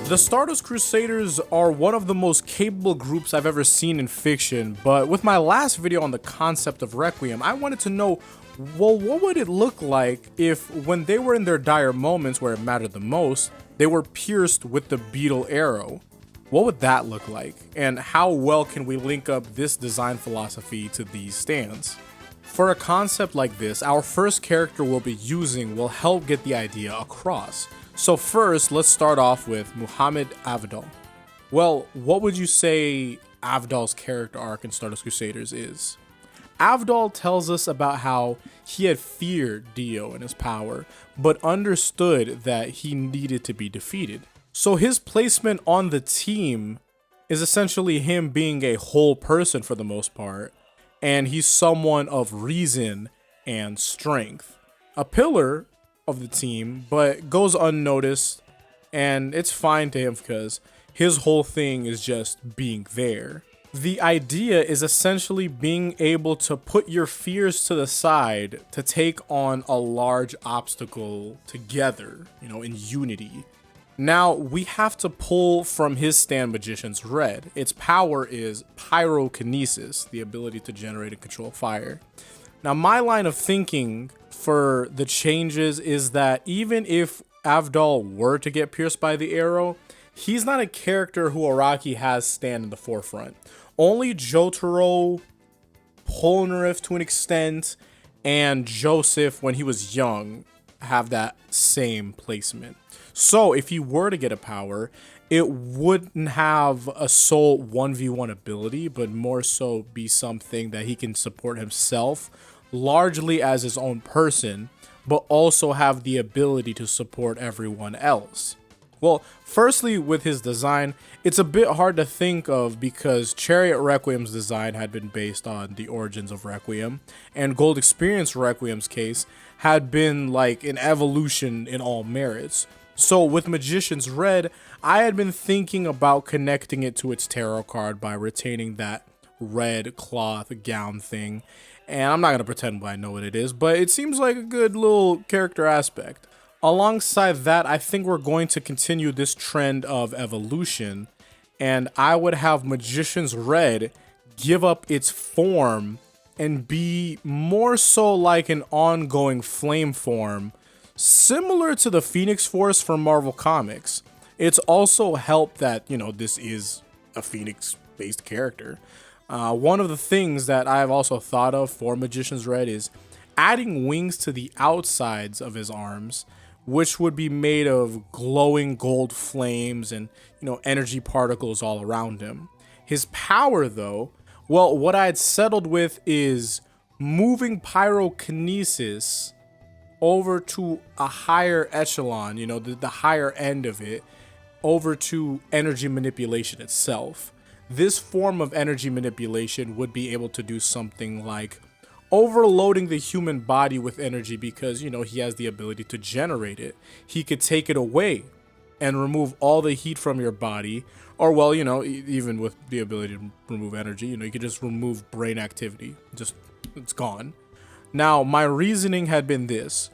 The Stardust Crusaders are one of the most capable groups I've ever seen in fiction, but with my last video on the concept of Requiem, I wanted to know, well, what would it look like if, when they were in their dire moments where it mattered the most, they were pierced with the beetle arrow? What would that look like? And how well can we link up this design philosophy to these stands? For a concept like this, our first character we'll be using will help get the idea across. So first, let's start off with Muhammad Avdol. Well, what would you say Avdol's character arc in Stardust Crusaders is? Avdol tells us about how he had feared Dio and his power, but understood that he needed to be defeated. So his placement on the team is essentially him being a whole person for the most part, and he's someone of reason and strength. A pillar of the team, but goes unnoticed, and it's fine to him because his whole thing is just being there. The idea is essentially being able to put your fears to the side to take on a large obstacle together, in unity. Now, we have to pull from his stand Magician's Red. Its power is pyrokinesis, the ability to generate and control fire. Now, my line of thinking for the changes is that even if Avdol were to get pierced by the arrow, he's not a character who Araki has stand in the forefront. Only Jotaro, Polnareff to an extent, and Joseph when he was young have that same placement. So if he were to get a power, it wouldn't have a sole 1v1 ability, but more so be something that he can support himself largely as his own person, but also have the ability to support everyone else. Well, firstly, with his design, it's a bit hard to think of because Chariot Requiem's design had been based on the origins of Requiem, and Gold Experience Requiem's case had been like an evolution in all merits. So with Magician's Red, I had been thinking about connecting it to its tarot card by retaining that red cloth gown thing. And I'm not going to pretend I know what it is, but it seems like a good little character aspect. Alongside that, I think we're going to continue this trend of evolution, and I would have Magician's Red give up its form and be more so like an ongoing flame form, similar to the Phoenix Force from Marvel Comics. It's also helped that, this is a Phoenix-based character. One of the things that I've also thought of for Magician's Red is adding wings to the outsides of his arms, which would be made of glowing gold flames and, energy particles all around him. His power, though, well, what I had settled with is moving pyrokinesis over to a higher echelon, the higher end of it, over to energy manipulation itself. This form of energy manipulation would be able to do something like overloading the human body with energy because, he has the ability to generate it. He could take it away and remove all the heat from your body, or well, even with the ability to remove energy, you could just remove brain activity. It's gone. Now, my reasoning had been this: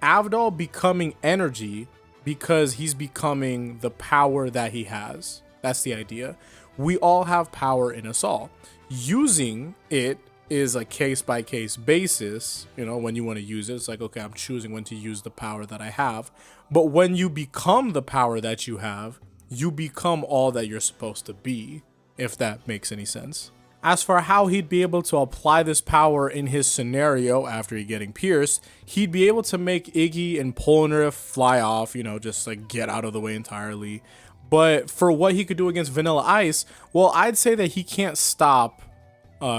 Avdol becoming energy because he's becoming the power that he has. That's the idea. We all have power in us all. Using it is a case-by-case basis. When you want to use it, it's like, okay, I'm choosing when to use the power that I have. But when you become the power that you have, you become all that you're supposed to be, if that makes any sense. As for how he'd be able to apply this power in his scenario after he getting pierced, he'd be able to make Iggy and Polnareff fly off, just like get out of the way entirely. But for what he could do against Vanilla Ice, well, I'd say that he can't stop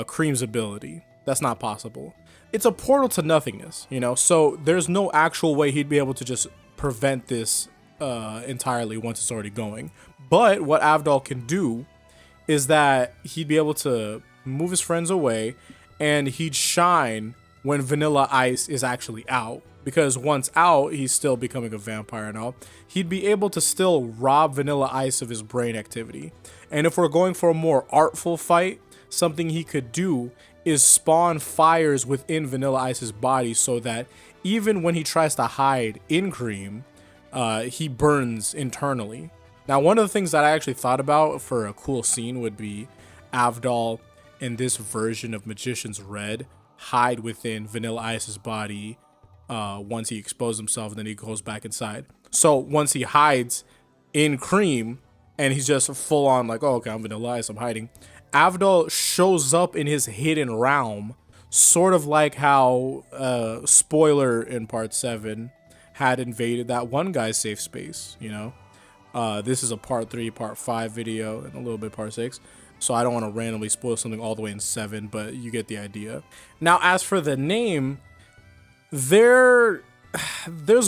Cream's ability. That's not possible. It's a portal to nothingness, so there's no actual way he'd be able to just prevent this entirely once it's already going. But what Avdol can do is that he'd be able to move his friends away, and he'd shine when Vanilla Ice is actually out. Because once out, he's still becoming a vampire and all. He'd be able to still rob Vanilla Ice of his brain activity. And if we're going for a more artful fight, something he could do is spawn fires within Vanilla Ice's body so that even when he tries to hide in Cream, he burns internally. Now, one of the things that I actually thought about for a cool scene would be Avdol in this version of Magician's Red hide within Vanilla Ice's body once he exposed himself, and then he goes back inside. So once he hides in Cream and he's just full on like, oh, okay, I'm Vanilla Ice, I'm hiding, Avdol shows up in his hidden realm, sort of like how Spoiler in part 7 had invaded that one guy's safe space, you know? This is a part 3, part 5 video, and a little bit part 6. So I don't want to randomly spoil something all the way in 7, but you get the idea. Now, as for the name, there's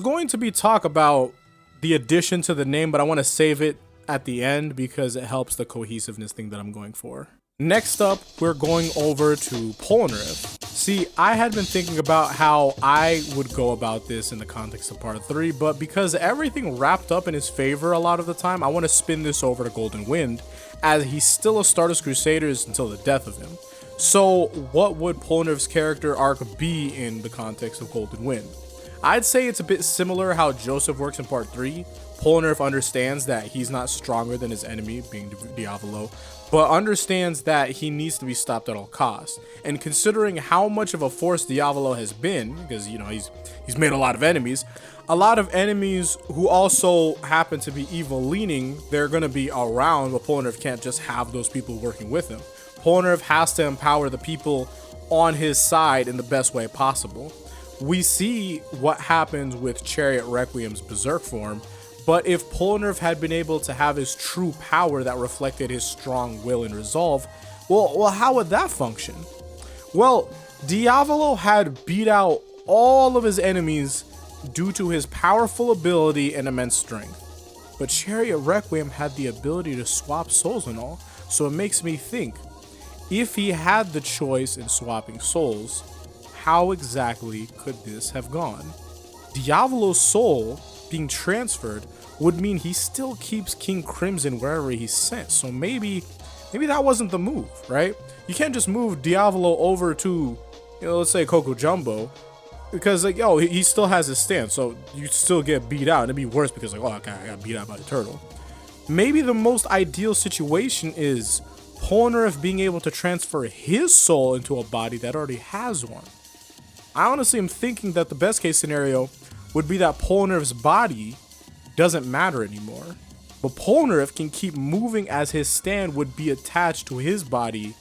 going to be talk about the addition to the name, but I want to save it at the end because it helps the cohesiveness thing that I'm going for. Next up, we're going over to Polnareff. See, I had been thinking about how I would go about this in the context of part 3, but because everything wrapped up in his favor a lot of the time, I want to spin this over to Golden Wind, as he's still a Stardust Crusaders until the death of him. So what would Polnareff's character arc be in the context of Golden Wind? I'd say it's a bit similar how Joseph works in part 3. Polnareff understands that he's not stronger than his enemy, being Diavolo, but understands that he needs to be stopped at all costs. And considering how much of a force Diavolo has been, because, you know, he's made a lot of enemies who also happen to be evil leaning, they're going to be around, but Polnareff can't just have those people working with him. Polnareff has to empower the people on his side in the best way possible. We see what happens with Chariot Requiem's berserk form, but if Polnareff had been able to have his true power that reflected his strong will and resolve, well, how would that function? Well, Diavolo had beat out all of his enemies due to his powerful ability and immense strength. But Chariot Requiem had the ability to swap souls and all, so it makes me think, if he had the choice in swapping souls, how exactly could this have gone? Diavolo's soul being transferred would mean he still keeps King Crimson wherever he's sent, so maybe that wasn't the move, right? You can't just move Diavolo over to, you know, let's say Coco Jumbo, because like, yo, he still has his stance, so you still get beat out, and it'd be worse because like, oh, okay, I got beat out by the turtle. Maybe the most ideal situation is Polnareff being able to transfer his soul into a body that already has one. I honestly am thinking that the best case scenario would be that Polnareff's body doesn't matter anymore, but Polnareff can keep moving as his stand would be attached to his body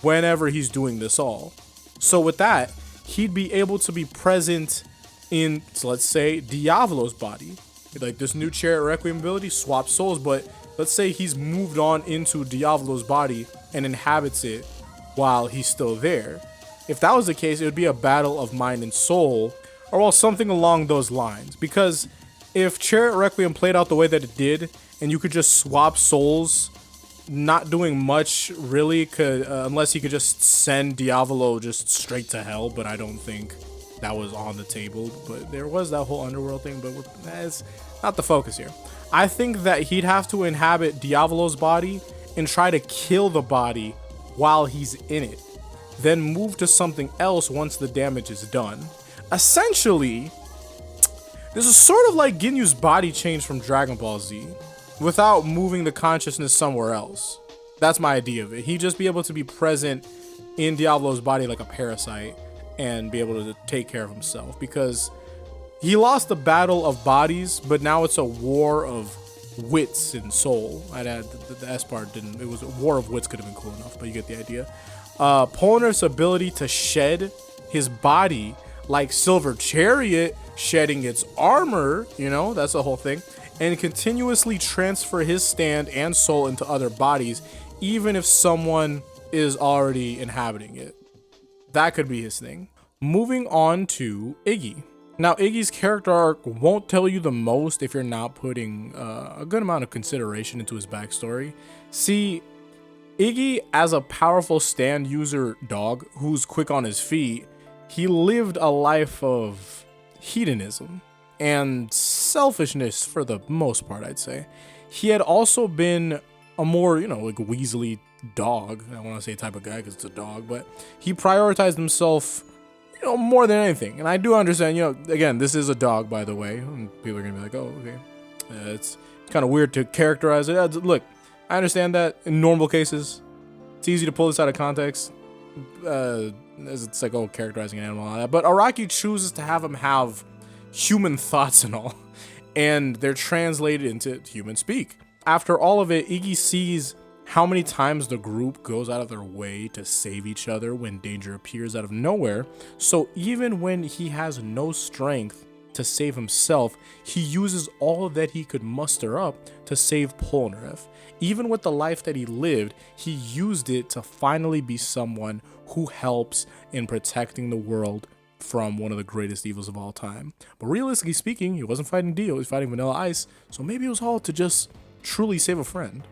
whenever he's doing this all. So with that, he'd be able to be present in, so let's say, Diavolo's body. Like this new Chariot Requiem ability swaps souls, but let's say he's moved on into Diavolo's body and inhabits it while he's still there. If that was the case, it would be a battle of mind and soul, or well, something along those lines. Because if Chariot Requiem played out the way that it did, and you could just swap souls, not doing much really, unless he could just send Diavolo just straight to hell, but I don't think that was on the table. But there was that whole underworld thing, but that's not the focus here. I think that he'd have to inhabit Diavolo's body and try to kill the body while he's in it, then move to something else once the damage is done. Essentially, this is sort of like Ginyu's body change from Dragon Ball Z, without moving the consciousness somewhere else. That's my idea of it. He'd just be able to be present in Diavolo's body like a parasite and be able to take care of himself, because he lost the battle of bodies, but now it's a war of wits and soul. I'd add the S part didn't, it was a war of wits, could have been cool enough, but you get the idea. Polnareff's ability to shed his body like Silver Chariot shedding its armor, you know, that's the whole thing, and continuously transfer his stand and soul into other bodies, even if someone is already inhabiting it. That could be his thing. Moving on to Iggy. Now, Iggy's character arc won't tell you the most if you're not putting a good amount of consideration into his backstory. See, Iggy, as a powerful stand user dog who's quick on his feet, he lived a life of hedonism and selfishness for the most part, I'd say. He had also been a more, you know, like Weasley dog. I don't want to say type of guy because it's a dog, but he prioritized himself, you know, more than anything. And I do understand, you know, again, this is a dog, by the way, and people are gonna be like, oh, okay. It's kind of weird to characterize it. Look, I understand that in normal cases, it's easy to pull this out of context. It's like, oh, characterizing an animal and all that. But Araki chooses to have him have human thoughts and all, and they're translated into human speak. After all of it, Iggy sees how many times the group goes out of their way to save each other when danger appears out of nowhere. So even when he has no strength to save himself, he uses all that he could muster up to save Polnareff. Even with the life that he lived, he used it to finally be someone who helps in protecting the world from one of the greatest evils of all time. But realistically speaking, he wasn't fighting Dio, he was fighting Vanilla Ice, so maybe it was all to just truly save a friend.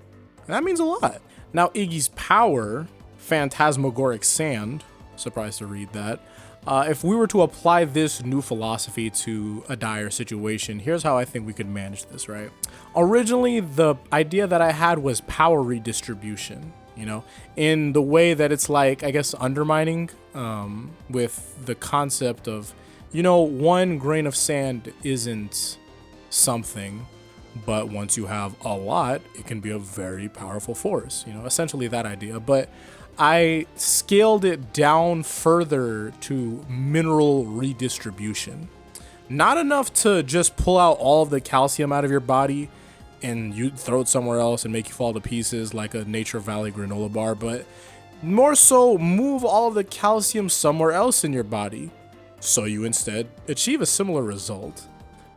And that means a lot. Now, Iggy's power, Phantasmagoric Sand, surprised to read that. If we were to apply this new philosophy to a dire situation, here's how I think we could manage this, right? Originally, the idea that I had was power redistribution, you know, in the way that it's like, I guess, undermining with the concept of, you know, one grain of sand isn't something, but once you have a lot, it can be a very powerful force, you know, essentially that idea. But I scaled it down further to mineral redistribution. Not enough to just pull out all of the calcium out of your body and you throw it somewhere else and make you fall to pieces like a Nature Valley granola bar, but more so move all of the calcium somewhere else in your body so you instead achieve a similar result.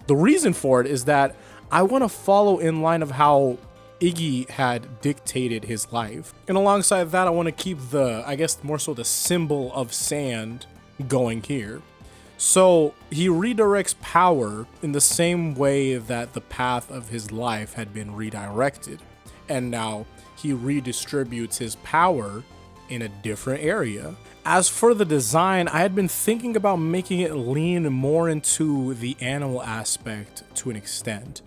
The reason for it is that I want to follow in line of how Iggy had dictated his life. And alongside that, I want to keep the, I guess, more so the symbol of sand going here. So he redirects power in the same way that the path of his life had been redirected. And now he redistributes his power in a different area. As for the design, I had been thinking about making it lean more into the animal aspect to an extent.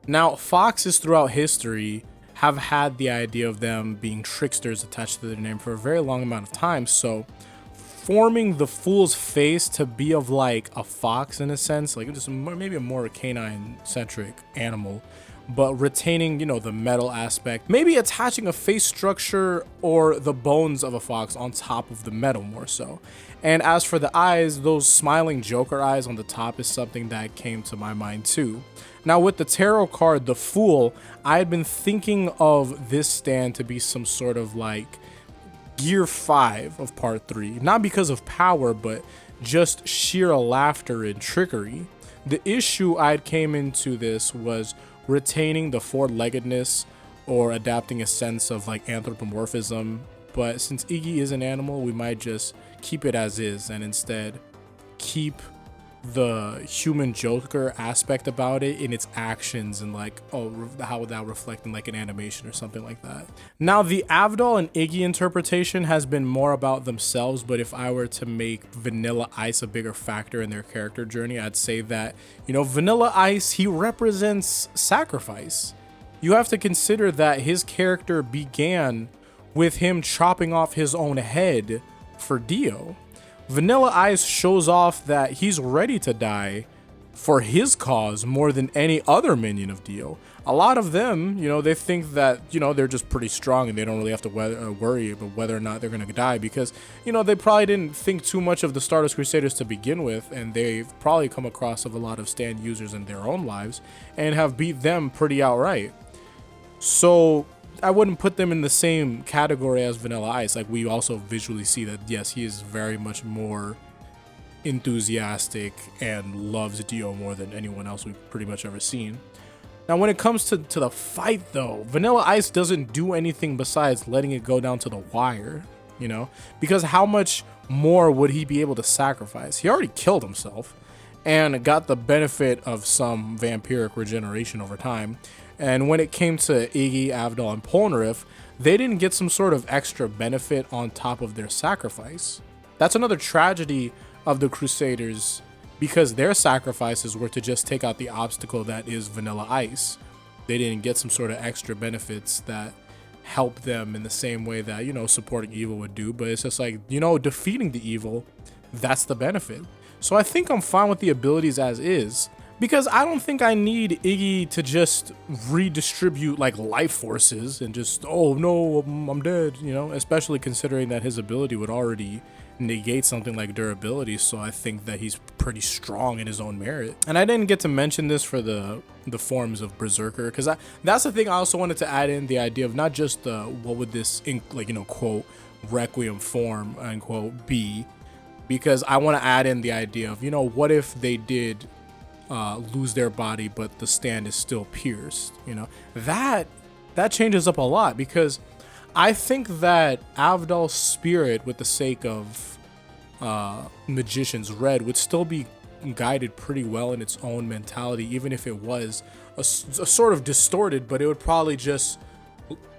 Now, foxes throughout history have had the idea of them being tricksters attached to their name for a very long amount of time, so forming the fool's face to be of like a fox in a sense, like just maybe a more canine-centric animal, but retaining, you know, the metal aspect, maybe attaching a face structure or the bones of a fox on top of the metal more so. And as for the eyes, those smiling Joker eyes on the top is something that came to my mind too. Now with the tarot card, the Fool, I had been thinking of this stand to be some sort of like Gear 5 of Part 3. Not because of power, but just sheer laughter and trickery. The issue I came into this was retaining the four-leggedness or adapting a sense of like anthropomorphism. But since Iggy is an animal, we might just keep it as is and instead keep the human Joker aspect about it in its actions and like, oh, how would that reflect in like an animation or something like that. Now the Avdol and Iggy interpretation has been more about themselves, but if I were to make Vanilla Ice a bigger factor in their character journey, I'd say that, you know, Vanilla Ice, he represents sacrifice. You have to consider that his character began with him chopping off his own head for Dio. Vanilla Ice shows off that he's ready to die for his cause more than any other minion of Dio. A lot of them, you know, they think that, you know, they're just pretty strong and they don't really have to worry about whether or not they're going to die because, you know, they probably didn't think too much of the Stardust Crusaders to begin with, and they've probably come across of a lot of stand users in their own lives and have beat them pretty outright. So I wouldn't put them in the same category as Vanilla Ice. Like, we also visually see that, yes, he is very much more enthusiastic and loves Dio more than anyone else we've pretty much ever seen. Now, when it comes to the fight, though, Vanilla Ice doesn't do anything besides letting it go down to the wire, you know? Because how much more would he be able to sacrifice? He already killed himself and got the benefit of some vampiric regeneration over time. And when it came to Iggy, Avdol, and Polnareff, they didn't get some sort of extra benefit on top of their sacrifice. That's another tragedy of the Crusaders, because their sacrifices were to just take out the obstacle that is Vanilla Ice. They didn't get some sort of extra benefits that help them in the same way that, you know, supporting evil would do. But it's just like, you know, defeating the evil, that's the benefit. So I think I'm fine with the abilities as is. Because I don't think I need Iggy to just redistribute like life forces and just, oh no, I'm dead, you know, especially considering that his ability would already negate something like durability. So I think that he's pretty strong in his own merit. And I didn't get to mention this for the forms of Berserker, because that's the thing I also wanted to add in, the idea of not just what would this like, you know, quote Requiem form unquote be, because I want to add in the idea of, you know, what if they did lose their body but the stand is still pierced, you know, that changes up a lot, because I think that Avdol's spirit, with the sake of Magician's Red, would still be guided pretty well in its own mentality, even if it was a sort of distorted, but it would probably just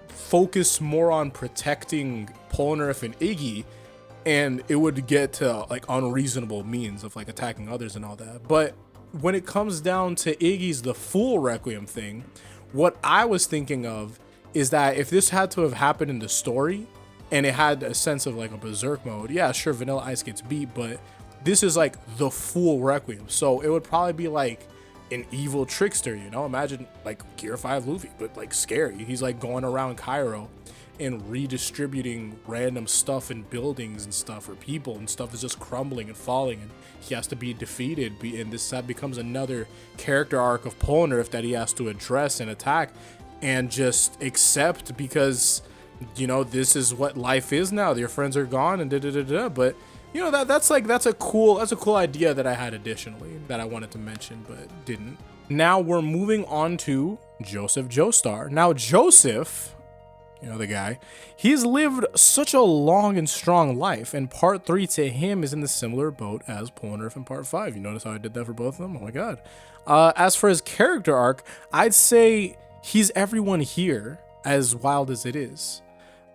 focus more on protecting Polnareff and Iggy, and it would get to like unreasonable means of like attacking others and all that. But when it comes down to Iggy's the full Requiem thing, what I was thinking of is that if this had to have happened in the story and it had a sense of like a berserk mode, yeah, sure, Vanilla Ice gets beat, but this is like the full Requiem. So it would probably be like an evil trickster, you know? Imagine like Gear 5 Luffy, but like scary. He's like going around Cairo and redistributing random stuff in buildings and stuff, or people, and stuff is just crumbling and falling, and he has to be defeated, and this becomes another character arc of Polnareff that he has to address and attack and just accept, because, you know, this is what life is now. Your friends are gone and da-da-da-da. But you know, that's a cool idea that I had additionally that I wanted to mention but didn't. Now we're moving on to Joseph Joestar. Now Joseph, you know, the guy, he's lived such a long and strong life, and part 3 to him is in the similar boat as Polnareff in part 5. You notice how I did that for both of them? Oh my god. As for his character arc, I'd say he's everyone here, as wild as it is.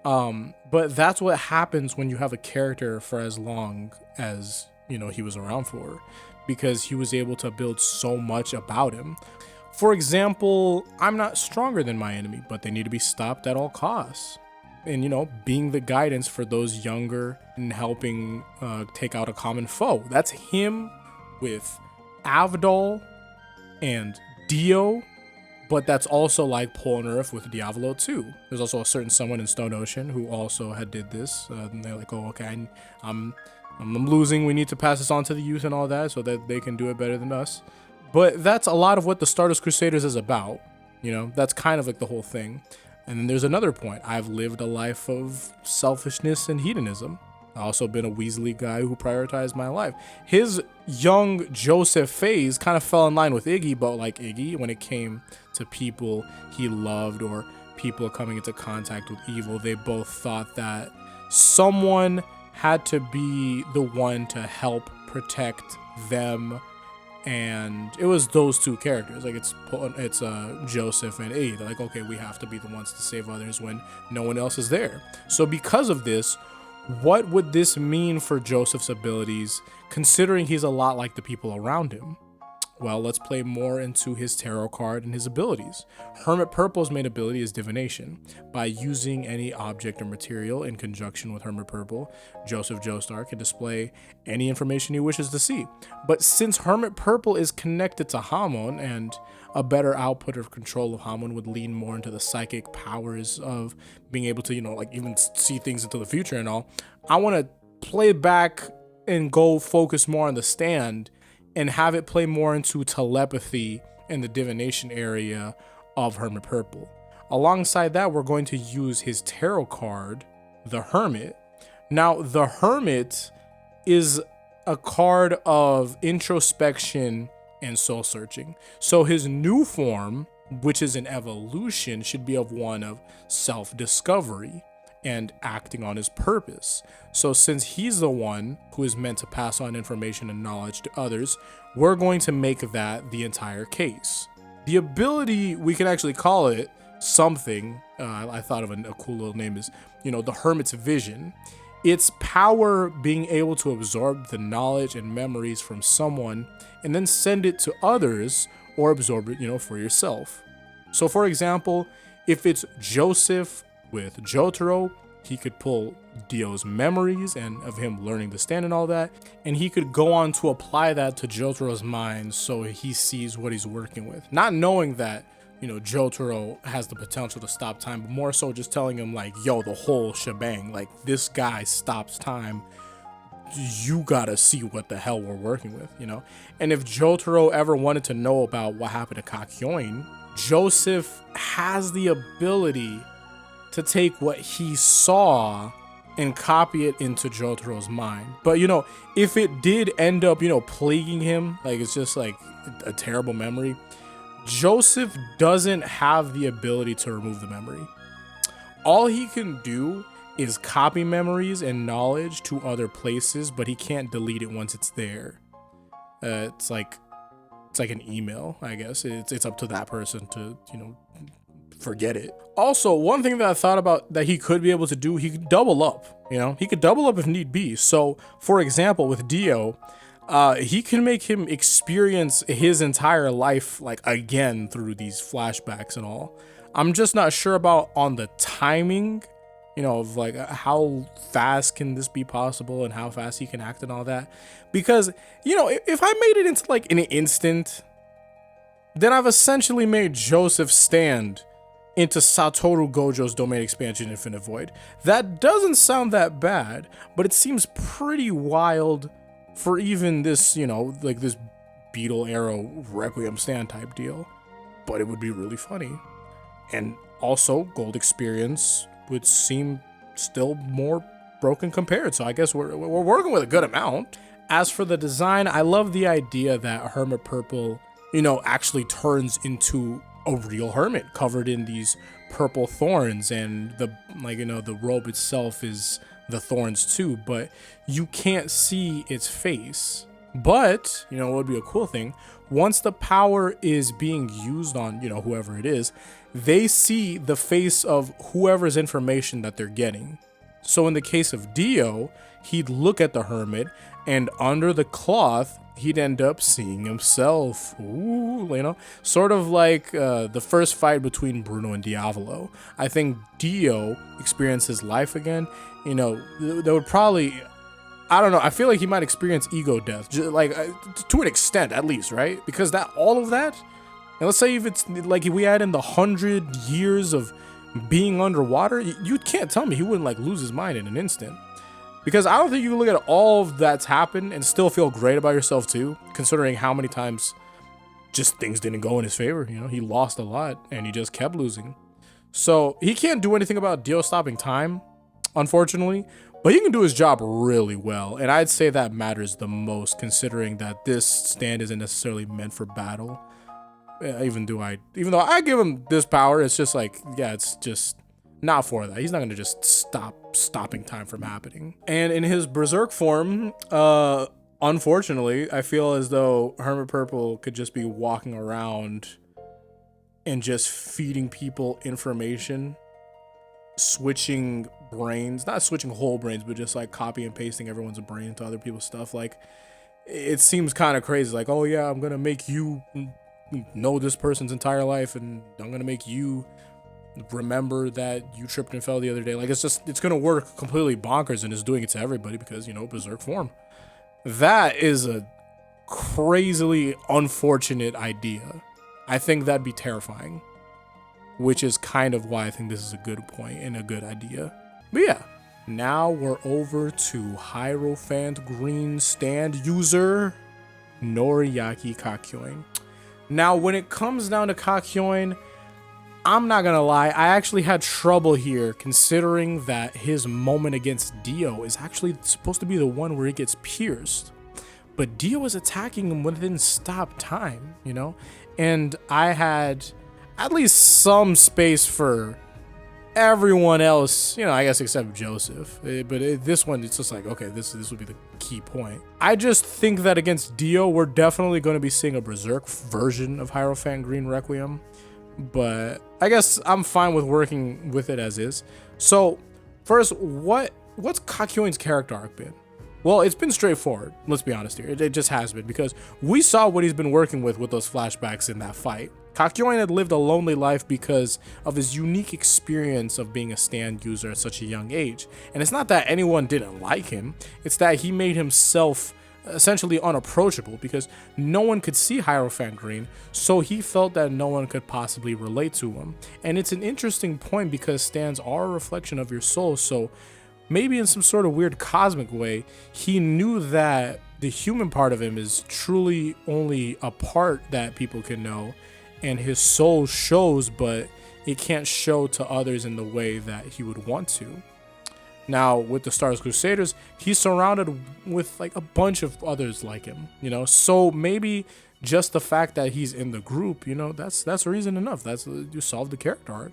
But that's what happens when you have a character for as long as, you know, he was around for, because he was able to build so much about him. For example, I'm not stronger than my enemy, but they need to be stopped at all costs. And, you know, being the guidance for those younger and helping take out a common foe. That's him with Avdol and Dio, but that's also like Polnareff with Diavolo too. There's also a certain someone in Stone Ocean who also had did this. And they're like, oh, okay, I'm losing. We need to pass this on to the youth and all that so that they can do it better than us. But that's a lot of what the Stardust Crusaders is about. You know, that's kind of like the whole thing. And then there's another point. I've lived a life of selfishness and hedonism. I've also been a Weasley guy who prioritized my life. His young Joseph phase kind of fell in line with Iggy, but like Iggy, when it came to people he loved or people coming into contact with evil, they both thought that someone had to be the one to help protect them. And it was those two characters, like it's Joseph and Iggy. They're like, okay, we have to be the ones to save others when no one else is there. So because of this, what would this mean for Joseph's abilities, considering he's a lot like the people around him? Well, let's play more into his tarot card and his abilities. Hermit Purple's main ability is divination. By using any object or material in conjunction with Hermit Purple, Joseph Joestar can display any information he wishes to see. But since Hermit Purple is connected to Hamon, and a better output or control of Hamon would lean more into the psychic powers of being able to, you know, like even see things into the future and all, I want to play back and go focus more on the stand and have it play more into telepathy and the divination area of Hermit Purple. Alongside that, we're going to use his tarot card, the Hermit. Now, the Hermit is a card of introspection and soul searching. So his new form, which is an evolution, should be of one of self-discovery and acting on his purpose. So since he's the one who is meant to pass on information and knowledge to others, we're going to make that the entire case. The ability, we can actually call it something, I thought of a cool little name, is, you know, the Hermit's Vision. It's power being able to absorb the knowledge and memories from someone and then send it to others, or absorb it, you know, for yourself. So for example, if it's Joseph with Jotaro, he could pull Dio's memories and of him learning the stand and all that, and he could go on to apply that to Jotaro's mind so he sees what he's working with, not knowing that, you know, Jotaro has the potential to stop time, but more so just telling him like, yo, the whole shebang, like this guy stops time, you gotta see what the hell we're working with, you know. And if Jotaro ever wanted to know about what happened to Kakyoin, Joseph has the ability to take what he saw and copy it into Jotaro's mind. But, you know, if it did end up, you know, plaguing him, like it's just like a terrible memory, Joseph doesn't have the ability to remove the memory. All he can do is copy memories and knowledge to other places, but he can't delete it once it's there. It's like an email, I guess. It's up to that person to, you know, forget it. Also, one thing that I thought about that he could be able to do, he could double up, you know? He could double up if need be. So, for example, with Dio, he can make him experience his entire life, like, again through these flashbacks and all. I'm just not sure about on the timing, you know, of like how fast can this be possible and how fast he can act and all that. Because, you know, if I made it into like an instant, then I've essentially made Joseph stand into Satoru Gojo's domain expansion Infinite Void. That doesn't sound that bad, but it seems pretty wild for even this, you know, like this Beetle Arrow Requiem stand type deal. But it would be really funny. And also, Gold Experience would seem still more broken compared. So I guess we're working with a good amount. As for the design, I love the idea that Hermit Purple, you know, actually turns into a real hermit covered in these purple thorns, and the, like, you know, the robe itself is the thorns too, but you can't see its face. But, you know, what would be a cool thing, once the power is being used on, you know, whoever it is, they see the face of whoever's information that they're getting. So in the case of Dio, he'd look at the hermit, and under the cloth, he'd end up seeing himself. Ooh, you know, sort of like the first fight between Bruno and Diavolo. I think Dio experiences life again. You know, there would probably, I don't know, I feel like he might experience ego death, like to an extent at least, right? Because that, all of that, and let's say if it's like we add in the 100 years of being underwater, you can't tell me he wouldn't like lose his mind in an instant. Because I don't think you can look at all of that's happened and still feel great about yourself too, considering how many times just things didn't go in his favor. You know, he lost a lot and he just kept losing. So he can't do anything about Dio stopping time, unfortunately, but he can do his job really well. And I'd say that matters the most, considering that this stand isn't necessarily meant for battle. Even though I give him this power, it's just like, yeah, it's just not for that. He's not gonna just stopping time from happening. And in his berserk form, unfortunately, I feel as though Hermit Purple could just be walking around and just feeding people information, switching brains, not switching whole brains, but just like copy and pasting everyone's brain into other people's stuff. Like, it seems kind of crazy. Like, oh yeah, I'm gonna make you know this person's entire life, and I'm gonna make you remember that you tripped and fell the other day. Like, it's gonna work completely bonkers, and it's doing it to everybody because, you know, berserk form. That is a crazily unfortunate idea. I think that'd be terrifying, which is kind of why I think this is a good point and a good idea. But yeah, now we're over to Hierophant Green stand user Noriaki Kakyoin. Now, when it comes down to Kakyoin, I'm not gonna lie, I actually had trouble here, considering that his moment against Dio is actually supposed to be the one where he gets pierced. But Dio is attacking him within stop time, you know? And I had at least some space for everyone else, you know, I guess except Joseph. But this one, it's just like, okay, this would be the key point. I just think that against Dio, we're definitely going to be seeing a berserk version of Hierophant Green Requiem. But I guess I'm fine with working with it as is. So first, what's Kakyoin's character arc been? Well, it's been straightforward. Let's be honest here. It just has been, because we saw what he's been working with those flashbacks in that fight. Kakyoin had lived a lonely life because of his unique experience of being a stand user at such a young age. And it's not that anyone didn't like him, it's that he made himself essentially unapproachable because no one could see Hierophant Green, so he felt that no one could possibly relate to him. And it's an interesting point because stands are a reflection of your soul, so maybe in some sort of weird cosmic way, he knew that the human part of him is truly only a part that people can know, and his soul shows, but it can't show to others in the way that he would want to. Now, with the Stardust Crusaders, he's surrounded with like a bunch of others like him, you know, so maybe just the fact that he's in the group, you know, that's reason enough. You solve the character arc.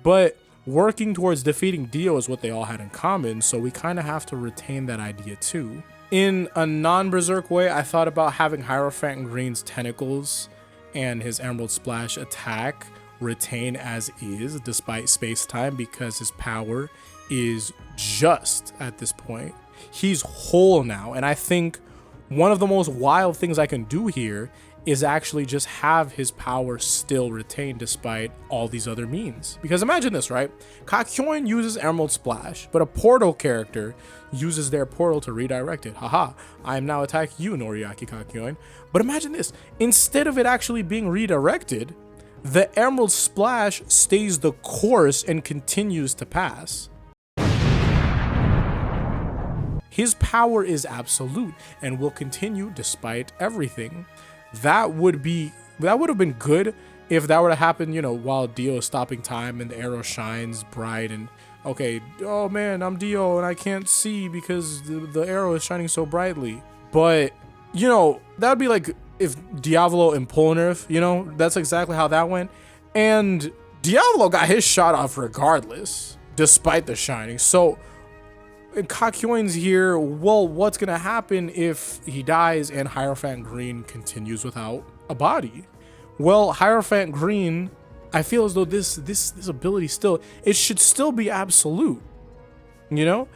But working towards defeating Dio is what they all had in common, so we kind of have to retain that idea too. In a non-berserk way, I thought about having Hierophant Green's tentacles and his Emerald Splash attack retain as is despite space-time, because his power is just at this point. He's whole now, and I think one of the most wild things I can do here is actually just have his power still retained despite all these other means. Because imagine this, right? Kakyoin uses Emerald Splash, but a portal character uses their portal to redirect it. Haha, I am now attacking you, Noriaki Kakyoin. But imagine this, instead of it actually being redirected, the Emerald Splash stays the course and continues to pass. His power is absolute and will continue despite everything. That would have been good if that were to happen, you know, while Dio is stopping time and the arrow shines bright and okay, oh man, I'm Dio and I can't see because the arrow is shining so brightly. But, you know, that would be like if Diavolo and Polnareff, you know, that's exactly how that went. And Diavolo got his shot off regardless, despite the shining. So Kakyoin's here. Well, what's gonna happen if he dies and Hierophant Green continues without a body? Well, Hierophant Green, I feel as though this ability it should still be absolute, you know,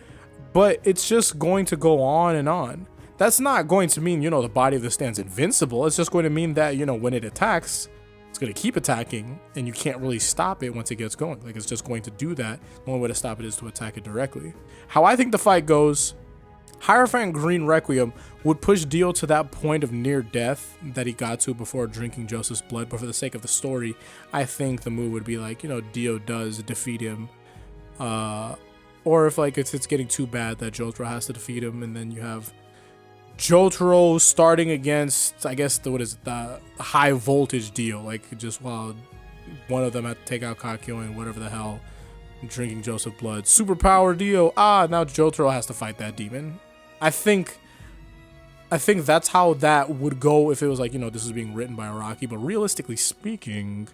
but it's just going to go on and on. That's not going to mean, you know, the body of the stand's invincible. It's just going to mean that, you know, when it attacks, it's going to keep attacking and you can't really stop it once it gets going. Like, it's just going to do that. The only way to stop it is to attack it directly. How I think the fight goes, Hierophant Green Requiem would push Dio to that point of near death that he got to before drinking Joseph's blood. But for the sake of the story, I think the move would be like, you know, Dio does defeat him. Or if like it's getting too bad that Jotaro has to defeat him, and then you have Jotaro starting against, I guess, the high voltage Dio, like just while one of them had to take out Kakyoin, whatever the hell, drinking Joseph blood. Superpower Dio. Now Jotaro has to fight that demon. I think that's how that would go if it was like, you know, this is being written by Araki. But realistically speaking,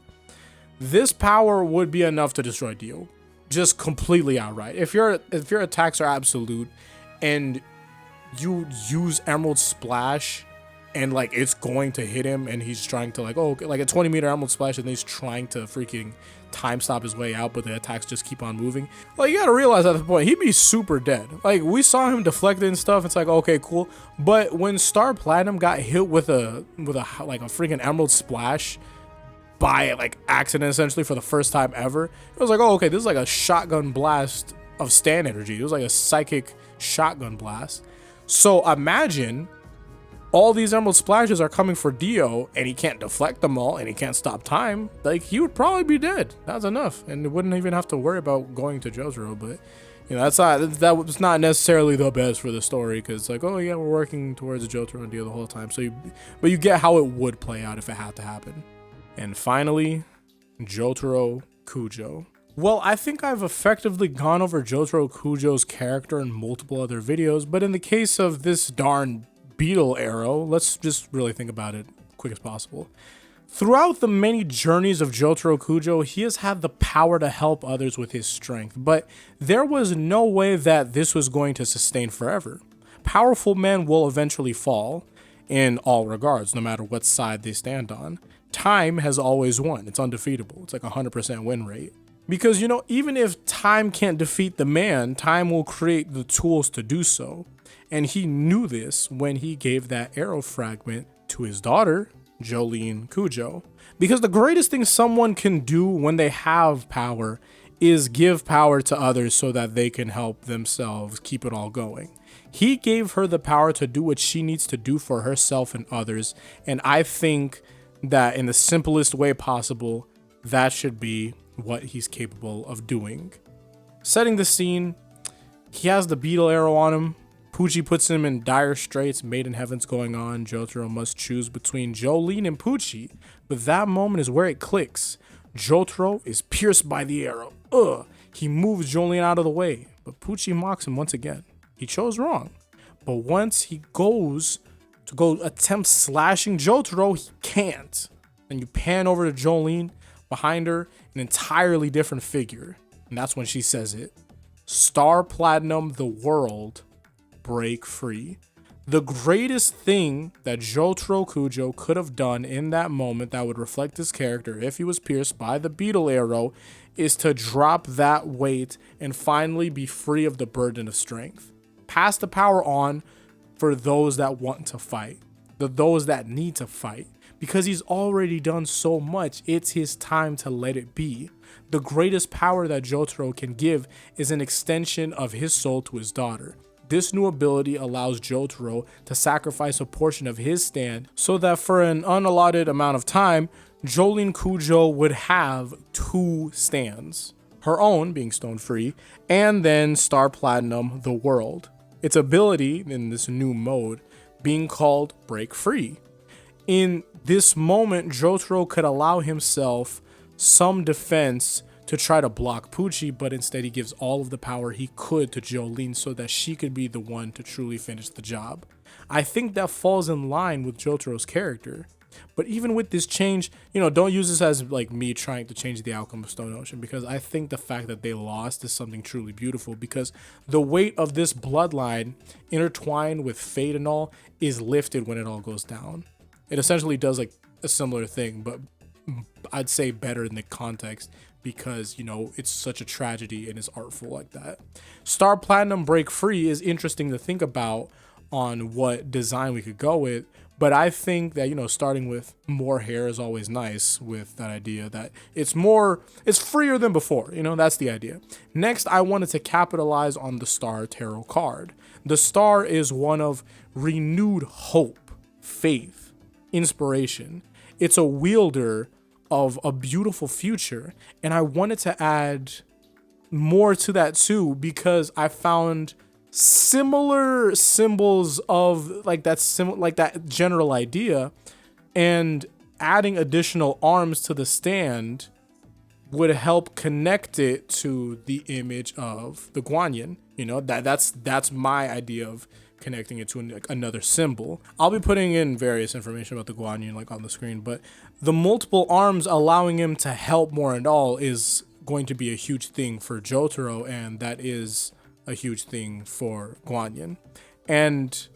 this power would be enough to destroy Dio, just completely outright. If your attacks are absolute and you use Emerald Splash and like it's going to hit him and he's trying to like, oh, like a 20-meter Emerald Splash and he's trying to freaking time stop his way out, but the attacks just keep on moving. Like, you gotta realize at the point he'd be super dead. Like, we saw him deflect and stuff. It's like, okay, cool. But when Star Platinum got hit with a like a freaking Emerald Splash by like accident, essentially for the first time ever, it was like, oh, okay, this is like a shotgun blast of stand energy. It was like a psychic shotgun blast. So imagine all these Emerald Splashes are coming for Dio and he can't deflect them all and he can't stop time. Like, he would probably be dead. That's enough. And it wouldn't even have to worry about going to Jotaro. But, you know, that was not necessarily the best for the story, because it's like, oh yeah, we're working towards Jotaro and Dio the whole time. So but you get how it would play out if it had to happen. And finally, Jotaro Kujo. Well, I think I've effectively gone over Jotaro Kujo's character in multiple other videos, but in the case of this darn beetle arrow, let's just really think about it quick as possible. Throughout the many journeys of Jotaro Kujo, he has had the power to help others with his strength, but there was no way that this was going to sustain forever. Powerful men will eventually fall in all regards, no matter what side they stand on. Time has always won. It's undefeatable. It's like 100% win rate. Because, you know, even if time can't defeat the man, time will create the tools to do so. And he knew this when he gave that arrow fragment to his daughter, Jolene Kujo. Because the greatest thing someone can do when they have power is give power to others so that they can help themselves keep it all going. He gave her the power to do what she needs to do for herself and others. And I think that in the simplest way possible, that should be what he's capable of doing. Setting the scene, he has the beetle arrow on him. Pucci puts him in dire straits. Maiden Heaven's going on. Jotaro must choose between Jolene and Pucci. But that moment is where it clicks. Jotaro is pierced by the arrow. He moves Jolene out of the way. But Pucci mocks him once again. He chose wrong. But once he goes to go attempt slashing Jotaro, he can't. And you pan over to Jolene. Behind her, an entirely different figure. And that's when she says it. Star Platinum, the world, break free. The greatest thing that Jotaro Kujo could have done in that moment that would reflect his character if he was pierced by the beetle arrow is to drop that weight and finally be free of the burden of strength. Pass the power on for those that want to fight, those that need to fight. Because he's already done so much, it's his time to let it be. The greatest power that Jotaro can give is an extension of his soul to his daughter. This new ability allows Jotaro to sacrifice a portion of his stand so that for an unallotted amount of time, Jolene Kujo would have 2 stands. Her own, being stone free, and then Star Platinum, the world. Its ability in this new mode being called Break Free. In this moment, Jotaro could allow himself some defense to try to block Pucci, but instead he gives all of the power he could to Jolene so that she could be the one to truly finish the job. I think that falls in line with Jotaro's character. But even with this change, don't use this as like me trying to change the outcome of Stone Ocean, because I think the fact that they lost is something truly beautiful, because the weight of this bloodline intertwined with fate and all is lifted when it all goes down. It essentially does like a similar thing, but I'd say better in the context because, it's such a tragedy and is artful like that. Star Platinum Break Free is interesting to think about on what design we could go with, but I think that, starting with more hair is always nice with that idea that it's freer than before, that's the idea. Next, I wanted to capitalize on the Star Tarot card. The star is one of renewed hope, faith, inspiration. It's a wielder of a beautiful future, and I wanted to add more to that too because I found similar symbols of like that general idea, and adding additional arms to the stand would help connect it to the image of the Guanyin. That's my idea of connecting it to another symbol. I'll be putting in various information about the Guanyin on the screen, but the multiple arms allowing him to help more and all is going to be a huge thing for Jotaro, and that is a huge thing for Guanyin. And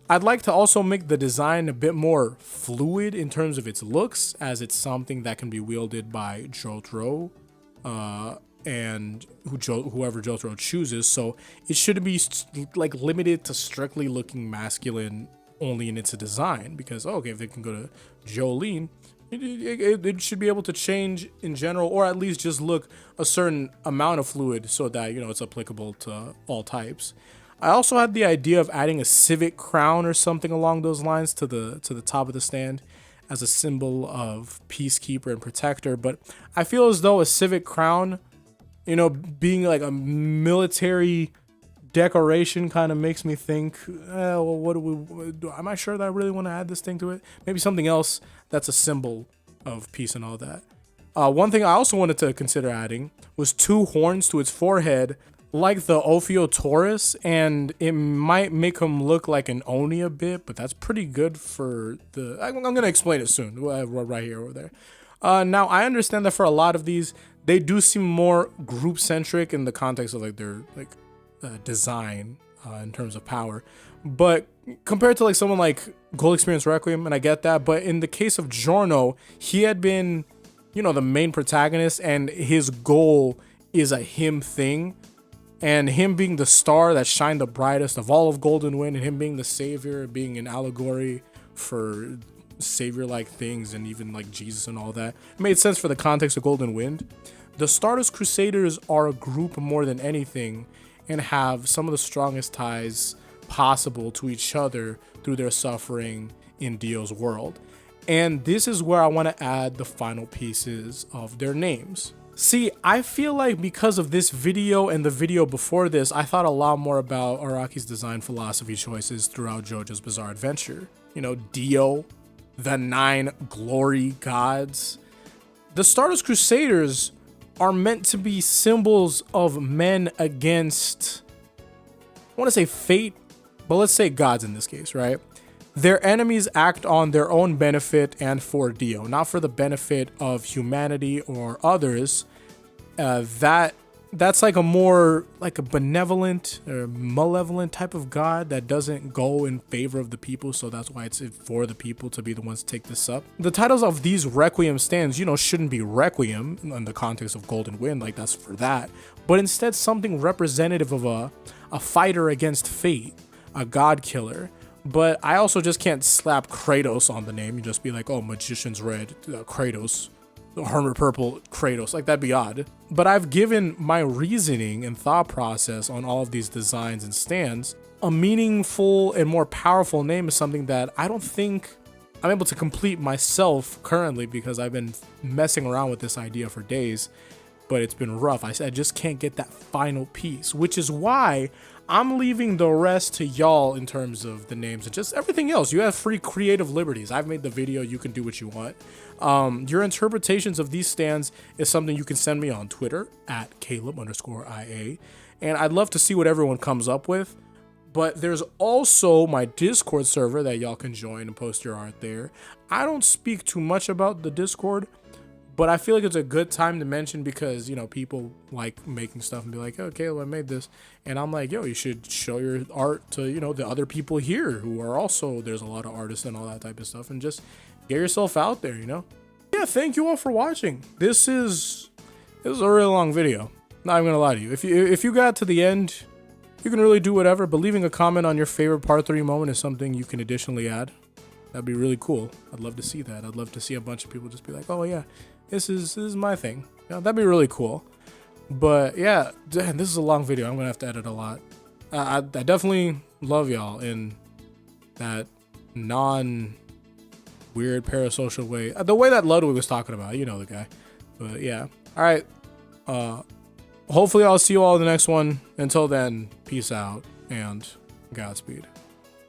I'd like to also make the design a bit more fluid in terms of its looks, as it's something that can be wielded by Jotaro and whoever Jotaro chooses. So it shouldn't be limited to strictly looking masculine only in its design, because if they can go to Jolene, it should be able to change in general, or at least just look a certain amount of fluid so that it's applicable to all types. I also had the idea of adding a civic crown or something along those lines to the top of the stand as a symbol of peacekeeper and protector, but I feel as though a civic crown, being like a military decoration kind of makes me think, am I sure that I really want to add this thing to it? Maybe something else that's a symbol of peace and all that. One thing I also wanted to consider adding was 2 horns to its forehead, like the Ophiotaurus, and it might make him look like an Oni a bit, but that's pretty good for the... I'm going to explain it soon, right here over there. Now, I understand that for a lot of these, they do seem more group-centric in the context of their design in terms of power, but compared to someone like Gold Experience Requiem, and I get that, but in the case of Giorno, he had been, the main protagonist, and his goal is a him thing. and him being the star that shined the brightest of all of Golden Wind, and him being the savior, being an allegory for savior-like things, and even like Jesus and all that. It made sense for the context of Golden Wind. The Stardust Crusaders are a group more than anything, and have some of the strongest ties possible to each other through their suffering in Dio's world. And this is where I want to add the final pieces of their names. See, I feel like because of this video and the video before this, I thought a lot more about Araki's design philosophy choices throughout JoJo's Bizarre Adventure. You know, Dio, the 9 glory gods. The Stardust Crusaders are meant to be symbols of men against, I want to say fate, but let's say gods in this case, right? Their enemies act on their own benefit and for Dio, not for the benefit of humanity or others. That's like a more like a benevolent or malevolent type of god that doesn't go in favor of the people, so that's why it's for the people to be the ones to take this up. The titles of these Requiem stands, you know, shouldn't be Requiem in the context of Golden Wind, like that's for that, but instead something representative of a fighter against fate, a god killer. But I also just can't slap Kratos on the name. You just be like, oh, Magician's Red, Kratos, Hermit Purple, Kratos. Like, that'd be odd. But I've given my reasoning and thought process on all of these designs and stands. A meaningful and more powerful name is something that I don't think I'm able to complete myself currently, because I've been messing around with this idea for days. But it's been rough. I just can't get that final piece, which is why I'm leaving the rest to y'all in terms of the names and just everything else. You have free creative liberties. I've made the video. You can do what you want. Your interpretations of these stands is something you can send me on Twitter at Caleb_IA. And I'd love to see what everyone comes up with. But there's also my Discord server that y'all can join and post your art there. I don't speak too much about the Discord, but I feel like it's a good time to mention because, you know, people like making stuff and be like, oh, Caleb, I made this. And I'm like, yo, you should show your art to, you know, the other people here who are also, there's a lot of artists and all that type of stuff, and just get yourself out there, you know? Yeah, thank you all for watching. This is a really long video. Not even gonna lie to you. If you got to the end, you can really do whatever, but leaving a comment on your favorite part 3 moment is something you can additionally add. That'd be really cool. I'd love to see that. I'd love to see a bunch of people just be like, oh yeah, this is my thing. You know, that'd be really cool. But yeah, damn, this is a long video. I'm gonna have to edit a lot. I definitely love y'all in that non-weird parasocial way. The way that Ludwig was talking about, you know the guy. But yeah. All right. Hopefully I'll see you all in the next one. Until then, peace out and Godspeed.